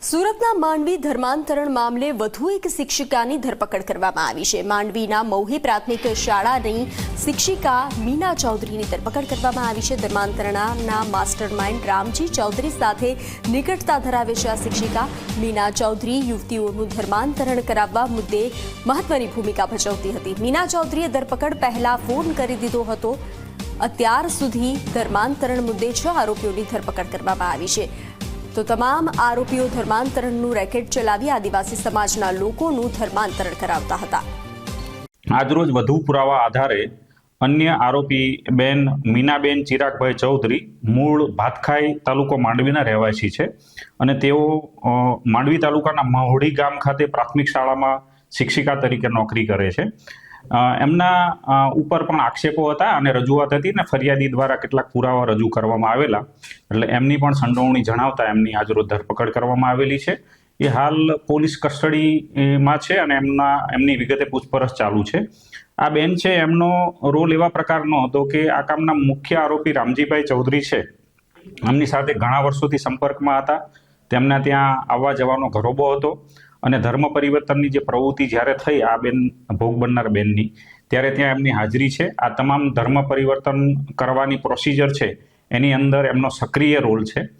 સુરતના માંડવી ધર્માંતરણ મામલે વધુ એક શિક્ષિકાની ધરપકડ કરવામાં આવી છે। માંડવીના મૌહી પ્રાથમિક શાળાની શિક્ષિકા મીના ચૌધરીની ધરપકડ કરવામાં આવી છે। ધર્માંતરણના માસ્ટરમાઇન્ડ રામજી ચૌધરી સાથે નિકટતા ધરાવે છે આ શિક્ષિકા મીના ચૌધરી યુવતીઓનું ધર્માંતરણ કરાવવા મુદ્દે મહત્વની ભૂમિકા ભજવતી હતી। મીના ચૌધરીએ ધરપકડ પહેલા ફોન કરી દીધો હતો। અત્યાર સુધી ધર્માંતરણ મુદ્દે 6 આરોપીઓની ધરપકડ કરવામાં આવી છે। તો તમામ આરોપીઓ ધર્માંતરણનું રેકેટ ચલાવી આદિવાસી સમાજના લોકોનું ધર્માંતરણ કરાવતા હતા। આજરોજ વધુ પુરાવા આધારે અન્ય આરોપી બેન મીનાબેન ચિરાગભાઈ ચૌધરી મૂળ ભાતખાઈ તાલુકો માંડવીના રહેવાસી છે અને તેઓ માંડવી તાલુકાના મહોડી ગામ ખાતે પ્રાથમિક શાળામાં શિક્ષિકા તરીકે નોકરી કરે છે। એમના ઉપર પણ આક્ષેપો હતા અને રજૂઆત હતી ને ફરિયાદી દ્વારા કેટલાક પુરાવા રજૂ કરવામાં આવેલા એટલે એમની પણ સંડોવણી જણાવતા એમની આજરોજ ધરપકડ કરવામાં આવેલી છે। એ હાલ પોલીસ કસ્ટડીમાં છે અને એમની વિગતે પૂછપરછ ચાલુ છે। આ બેન છે એમનો રોલ એવા પ્રકારનો હતો કે આ કામના મુખ્ય આરોપી રામજીભાઈ ચૌધરી છે એમની સાથે ઘણા વર્ષોથી સંપર્કમાં હતા। તેમના ત્યાં આવવા જવાનો ઘરોબો હતો અને ધર્મ પરિવર્તનની જે પ્રવૃત્તિ જ્યારે થઈ આ બેન ભોગ બનનાર બેનની ત્યારે ત્યાં એમની હાજરી છે। આ તમામ ધર્મ પરિવર્તન કરવાની પ્રોસિજર છે એની અંદર એમનો સક્રિય રોલ છે।